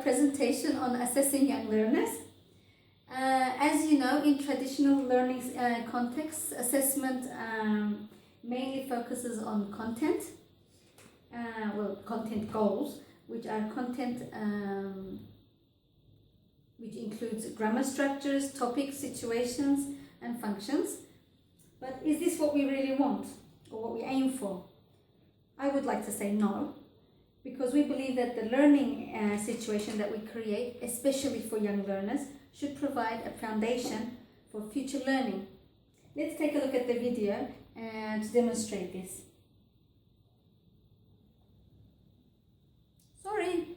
presentation on assessing young learners. As you know, in traditional learning contexts, assessment mainly focuses on content, content goals, which are content which includes grammar structures, topics, situations, and functions. But is this what we really want, or what we aim for? I would like to say no, because we believe that the learning situation that we create, especially for young learners, should provide a foundation for future learning. Let's take a look at the video to demonstrate this. Sorry.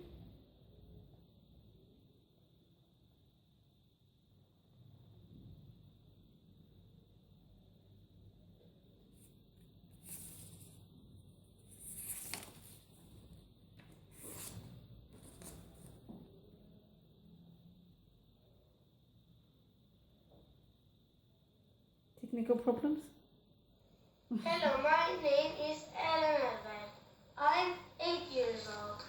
Technical problems? Hello, my name is Ellen. I'm 8 years old.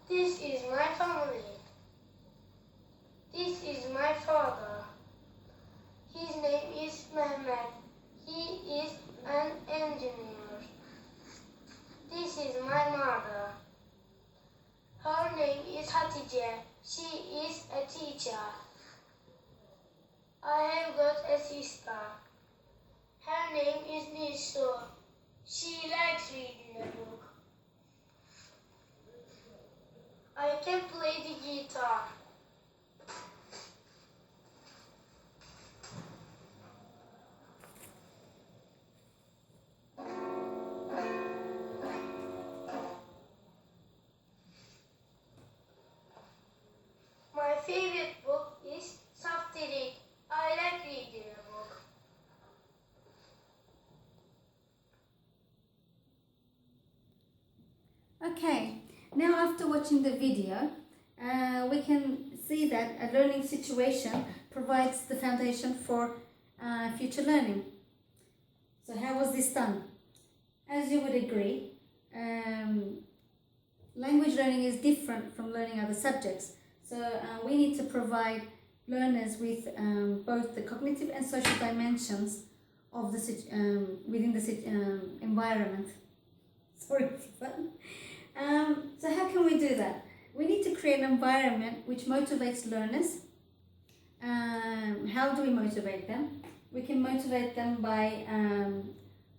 This is my family. This is my father. His name is Mehmet. He is an engineer. This is my mother. Her name is Hatice. She is a teacher. I have got a sister. Her name is neww. She likes reading a book. I can play the guitar. My favorite book is Saftirik. I like reading a book. Okay, now after watching the video, we can see that a learning situation provides the foundation for future learning. So how was this done? As you would agree, language learning is different from learning other subjects. So we need to provide learners with both the cognitive and social dimensions of the within the environment. Sorry for that. So how can we do that? We need to create an environment which motivates learners. How do we motivate them? We can motivate them by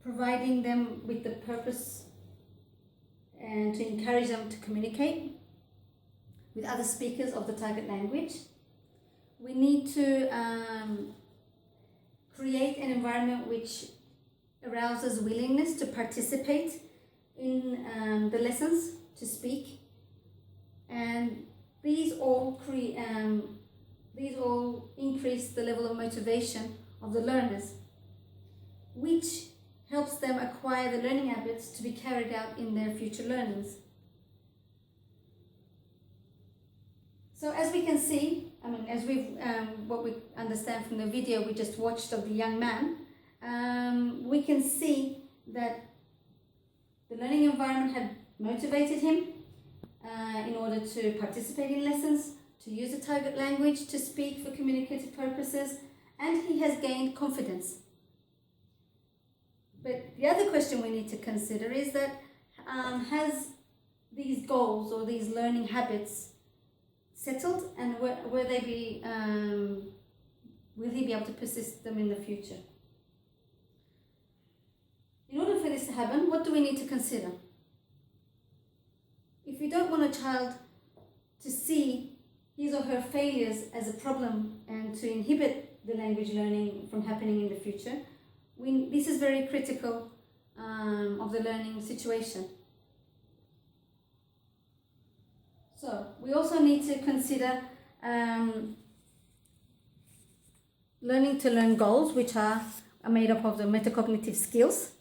providing them with the purpose and to encourage them to communicate with other speakers of the target language. We need to create an environment which arouses willingness to participate in the lessons, to speak, and these all increase the level of motivation of the learners, which helps them acquire the learning habits to be carried out in their future learnings. So as we can see, as what we understand from the video we just watched of the young man, we can see that the learning environment had motivated him in order to participate in lessons, to use the target language, to speak for communicative purposes, and he has gained confidence. But the other question we need to consider is that has these goals or these learning habits settled, and will he be able to persist them in the future? In order for this to happen, what do we need to consider? If we don't want a child to see his or her failures as a problem and to inhibit the language learning from happening in the future, this is very critical of the learning situation. So we also need to consider learning to learn goals, which are made up of the metacognitive skills,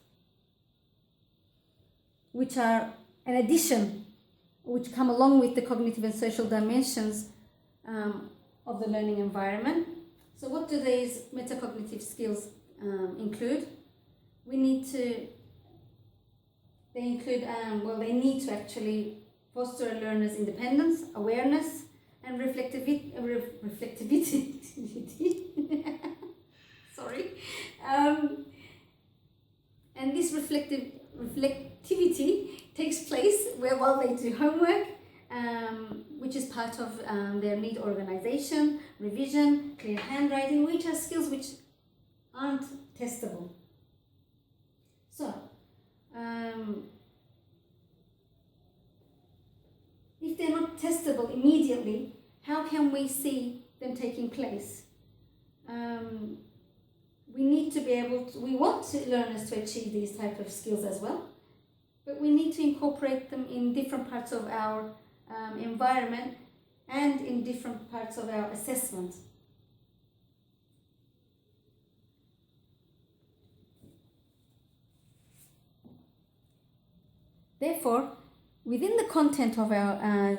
which are an addition, which come along with the cognitive and social dimensions of the learning environment. So what do these metacognitive skills include? They need to actually foster a learner's independence, awareness, and reflectivity. Sorry. And this reflectivity takes place while they do homework, which is part of their neat organization, revision, clear handwriting, which are skills which aren't testable. So, if they're not testable immediately, how can we see them taking place? We need to be able to, we want learners to achieve these type of skills as well, but we need to incorporate them in different parts of our environment and in different parts of our assessment. Therefore, within the content of our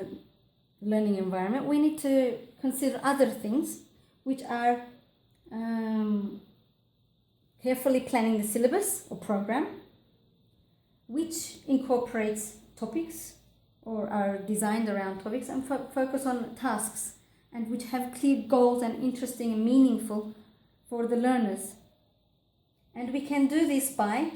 learning environment, we need to consider other things, which are carefully planning the syllabus or program, which incorporates topics or are designed around topics and focus on tasks, and which have clear goals and interesting and meaningful for the learners. And we can do this by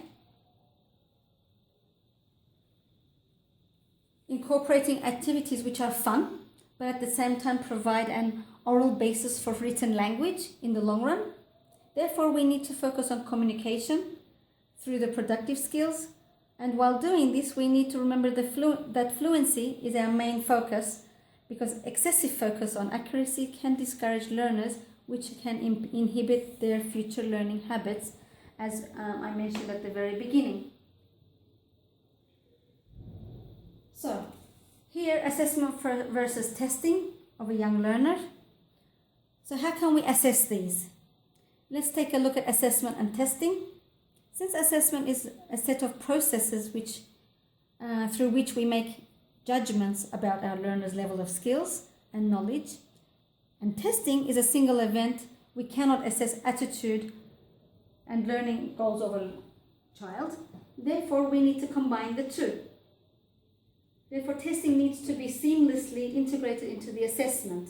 incorporating activities which are fun, but at the same time provide an oral basis for written language in the long run. Therefore, we need to focus on communication through the productive skills. And while doing this, we need to remember that fluency is our main focus, because excessive focus on accuracy can discourage learners, which can inhibit their future learning habits, as I mentioned at the very beginning. So, here, assessment versus testing of a young learner. So how can we assess these? Let's take a look at assessment and testing. Since assessment is a set of processes through which we make judgments about our learners' level of skills and knowledge, and testing is a single event, we cannot assess attitude and learning goals of a child. Therefore, we need to combine the two. Therefore, testing needs to be seamlessly integrated into the assessment.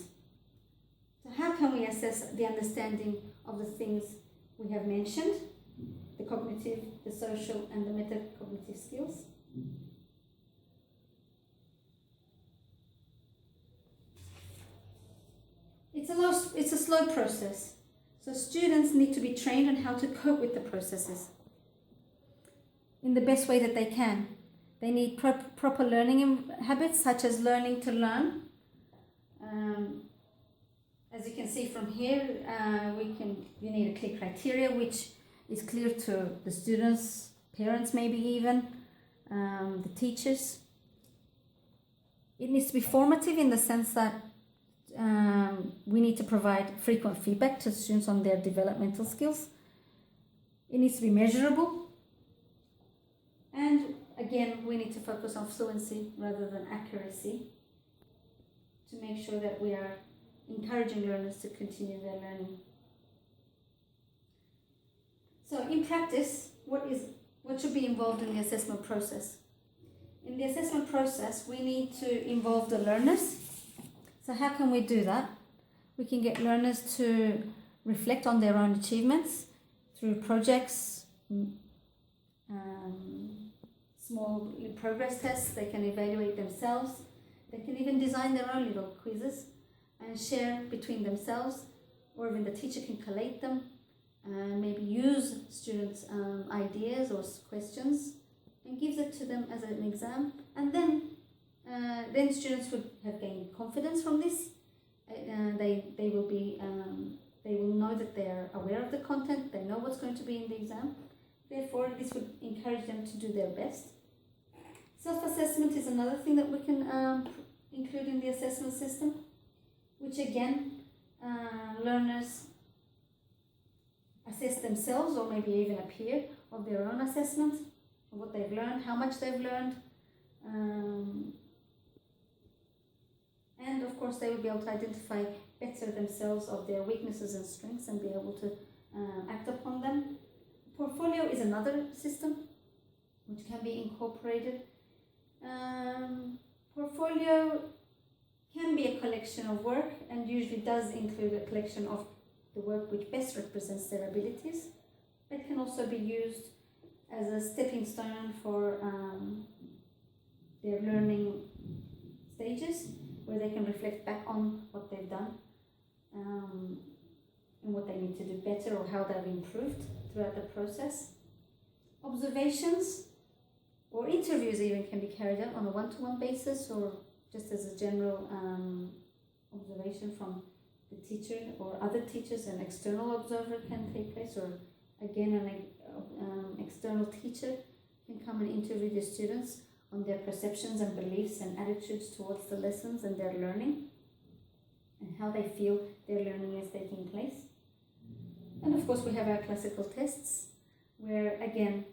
So how can we assess the understanding of the things we have mentioned? The cognitive, the social, and the metacognitive skills. It's a slow process. So students need to be trained on how to cope with the processes in the best way that they can. They need proper learning habits, such as learning to learn. As you can see from here, you need a clear criteria, which is clear to the students, parents maybe even, the teachers. It needs to be formative in the sense that we need to provide frequent feedback to students on their developmental skills. It needs to be measurable. And again, we need to focus on fluency rather than accuracy to make sure that we are encouraging learners to continue their learning. So in practice, what should be involved in the assessment process? In the assessment process, we need to involve the learners. So how can we do that? We can get learners to reflect on their own achievements through projects, small progress tests. They can evaluate themselves. They can even design their own little quizzes and share between themselves, or even the teacher can collate them and maybe use students' ideas or questions and gives it to them as an exam. And then students would have gained confidence from this. They will know that they are aware of the content. They know what's going to be in the exam. Therefore, this would encourage them to do their best. Self-assessment is another thing that we can include in the assessment system, which again, learners assess themselves, or maybe even a peer of their own assessment, of what they've learned, how much they've learned. And of course, they will be able to identify better themselves of their weaknesses and strengths and be able to act upon them. Portfolio is another system which can be incorporated. Portfolio can be a collection of work and usually does include a collection of the work which best represents their abilities. It can also be used as a stepping stone for their learning stages, where they can reflect back on what they've done and what they need to do better or how they've improved throughout the process. Observations or interviews even can be carried out on a one-to-one basis or just as a general observation from the teacher or other teachers. An external observer can take place, or again an external teacher can come and interview the students on their perceptions and beliefs and attitudes towards the lessons and their learning and how they feel their learning is taking place. And of course we have our classical tests where, again,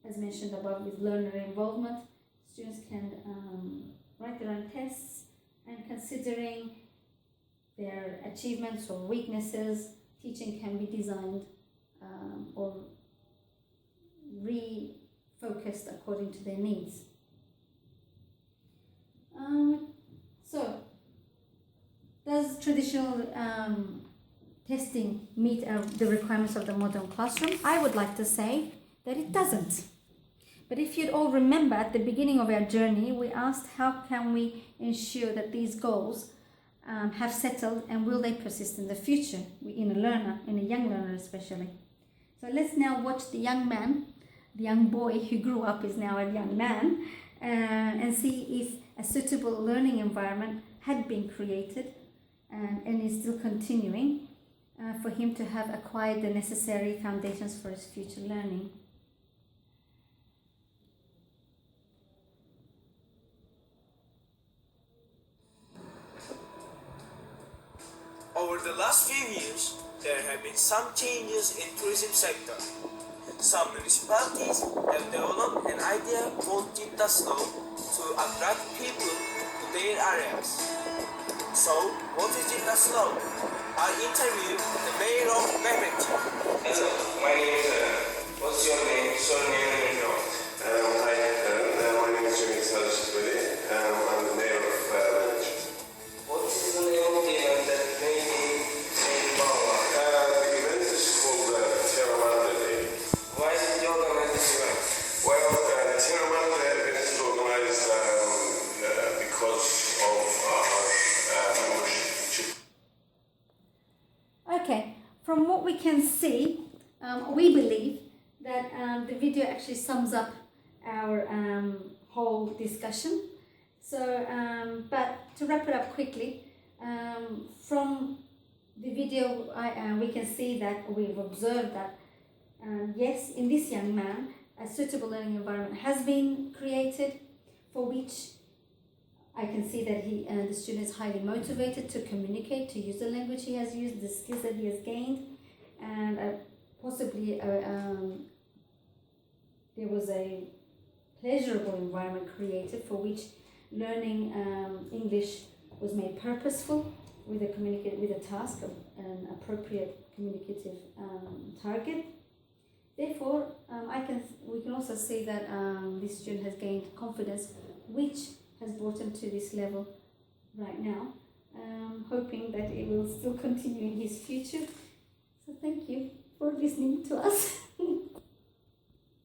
as mentioned above, with learner involvement, students can write their own tests, and considering their achievements or weaknesses, teaching can be designed or refocused according to their needs. So, does traditional testing meet the requirements of the modern classroom? I would like to say that it doesn't. But if you'd all remember, at the beginning of our journey, we asked how can we ensure that these goals have settled and will they persist in the future in a learner, in a young learner especially. So let's now watch the young man, the young boy who grew up is now a young man, and see if a suitable learning environment had been created and is still continuing for him to have acquired the necessary foundations for his future learning. Over the last few years, there have been some changes in tourism sector. Some municipalities have developed an idea wanting the snow to attract people to their areas. So, what is in the snow? I interviewed the mayor of Mehmet. Hello, my name is what's your name? Surname and if you want. Hi, my name is Cemil Sarıçıkbeli. I'm the mayor of Mehmet. What is the name of the event that may be made Bala? The event is called Terramanda Day. Why did you organize this event? Well, Terramanda event is organized because of our membership. Okay, from what we can see, we believe that the video actually sums up our whole discussion. So, but to wrap it up quickly, from the video we can see that we've observed that yes, in this young man, a suitable learning environment has been created, for which I can see that the student is highly motivated to communicate, to use the language he has used, the skills that he has gained, and possibly there was a pleasurable environment created for which learning English was made purposeful with a task of an appropriate communicative target. Therefore, we can also see that this student has gained confidence, which has brought him to this level right now, hoping that it will still continue in his future. So thank you for listening to us.